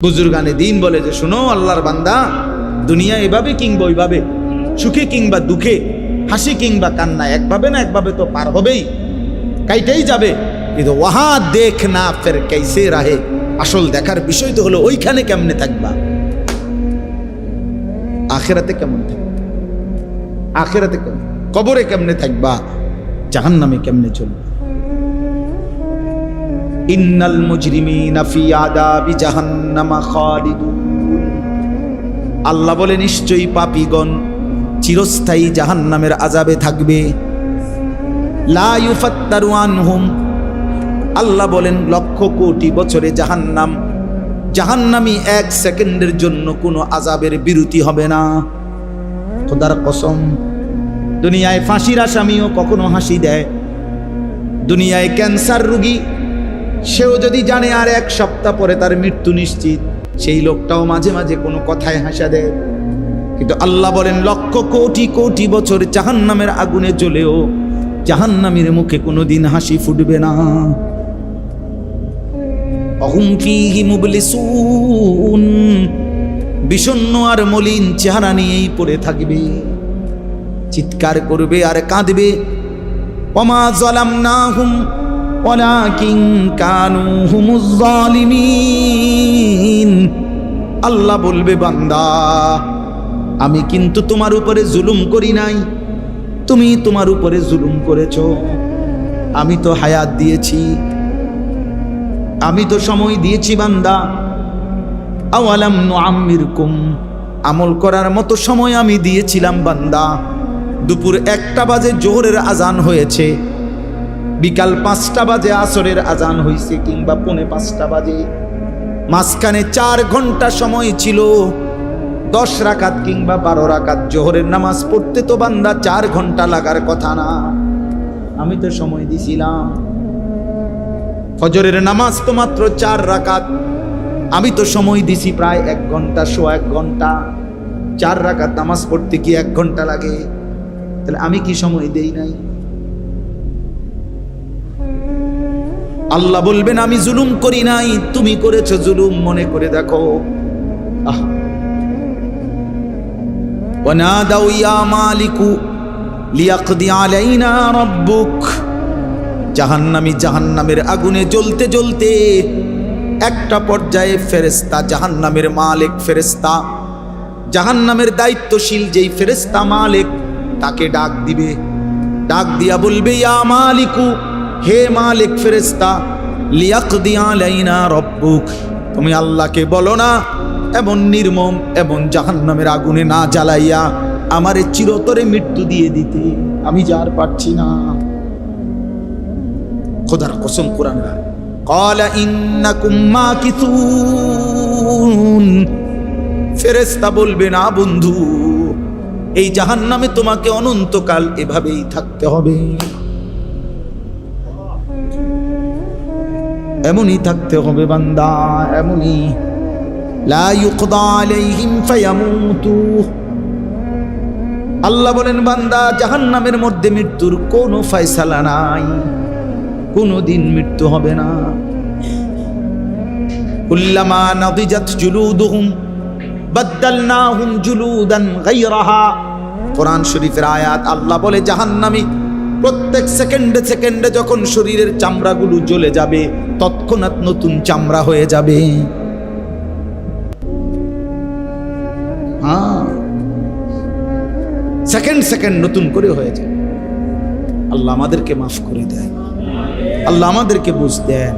বুজুর্গানে দিন বলে যে শোনো আল্লাহর বান্দা, দুনিয়া এভাবে কিংবা ওইভাবে, সুখে কিংবা দুঃখে, হাসি কিংবা কান্না, একভাবে না একভাবে তো পার হবেই, কাইটাই যাবে। কিন্তু ওয়াহা দেখ না ফের कैसे রাহে, আসল দেখার বিষয় তো হলো ওইখানে কেমনে থাকবা, আখিরাতে কেমন থাকবা, আখিরাতে কেমন, কবরে কেমনে থাকবা, জাহান্নামে কেমনে চলবে। ইন্নাল মুজরিমিনা ফি আযাবি জাহান্নামা খালিদুন, আল্লাহ বলে নিশ্চয়ই পাপীগণ চিরস্থায়ী জাহান্নামের আযাবে থাকবে। লা ইউফাত্তারু আনহুম, আল্লাহ বলেন লক্ষ কোটি বছরে জাহান্নামী এক সেকেন্ডের জন্য কোনো আযাবের বিরতি হবে না। খোদার কসম, দুনিয়ায় ফাঁসির আসামিও কখনো হাসি দেয়, দুনিয়ায় ক্যান্সার রোগী সেও যদি জানে আর এক সপ্তাহ পরে তার মৃত্যু নিশ্চিত, সেই লোকটাও মাঝে মাঝে কোনো কথায় হাসা দেয়। কিন্তু আল্লাহ বলেন লক্ষ কোটি কোটি বছর জাহান্নামের আগুনে জ্বলেও জাহান্নামীর মুখে কোনোদিন হাসি ফুটবে না। অহুম ফীহি মুবলিসুন, বিষণ্ণ আর মলিন চেহারা নিয়েই পড়ে থাকবে, চিৎকার করবে আর কাঁদবে। ওমা যালামনাহুম ওয়ালাকিন কানু হুমুজ জালিমিন, আল্লাহ বলবে বান্দা আমি কিন্তু তোমার উপরে জুলুম করি নাই, তুমি তোমার উপরে জুলুম করেছো। আমি তো হায়াত দিয়েছি, আমি তো সময় দিয়েছি বান্দা। আওয়ালাম নুআম্মিরকুম, আমল করার মতো সময় আমি দিয়েছিলাম বান্দা। দুপুর 1টা বাজে জোহরের আজান হয়েছে, বিকাল 5টা বাজে আসরের আজান হয়েছে, কিংবা 4:45 বাজে, মাঝখানে 4 ঘন্টা সময় ছিল। 10 রাকাত কিংবা 12 রাকাত জোহরের নামাজ পড়তে তো বান্দা 4 ঘন্টা লাগার কথা না, আমি তো সময় দিছিলাম। ফজরের নামাজ তো মাত্র 4 রাকাত, আমি তো সময় দিছি প্রায় 1 ঘন্টা, 1.5 ঘন্টা। 4 রাকাত নামাজ পড়তে কি 1 ঘন্টা লাগে? তাহলে আমি কি সময় দেই নাই? আল্লাহ বলবেন আমি জুলুম করি নাই, তুমি করেছো জুলুম, মনে করে দেখো। ওয়ানাদাউ ইয়া মালিকু লিয়াকদি আলাইনা রাব্বুক, জাহান্নামী জাহান্নামের আগুনে জ্বলতে জ্বলতে একটা পর্যায়ে ফেরেশতা, জাহান্নামের মালিক ফেরেশতা, জাহান্নামের দায়িত্বশীল যেই ফেরেশতা মালিক, তাকে ডাক দিবে। ডাক দিয়া বলবে ইয়া মালিকু, হে মালিক ফেরেশতা, লিয়াকদি আলাইনা রাব্বুক, তুমি আল্লাহকে বলো না এমন নির্মম এবং জাহান্নামের আগুনে না জ্বালাইয়া আমারে চিরতরে মৃত্যু দিয়ে দিতে, আমি যার পারছি না। খোদার কসম কোরআন, ক্বালা ইন্নাকুম মাকিসুন, ফেরেশতা বলবে না বন্ধু, এই জাহান্নামে তোমাকে অনন্তকাল এভাবেই থাকতে হবে, এমনই থাকতে হবে বান্দা, এমনই। লা ইউকদা আলাইহিম ফায়ামুতু, আল্লাহ বলেন বান্দা জাহান্নামের মধ্যে মৃত্যুর কোনো ফয়সালা নাই, কোনদিন মৃত্যু হবে না। কুল্লামা নাদিজাত জুলুদুহুম বাদদালনাহুম জুলুদান গায়রাহা, কোরআন শরীফের আয়াত। আল্লাহ বলে জাহান্নামী প্রত্যেক সেকেন্ডে সেকেন্ডে যখন শরীরের চামড়াগুলো জ্বলে যাবে, তৎক্ষণাৎ নতুন চামড়া হয়ে যাবে। সেকেন্ড সেকেন্ড নতুন করে হয়ে যায়। আল্লাহ আমাদেরকে মাফ করে দেয়, আল্লাহ আমাদেরকে বুঝ দেন।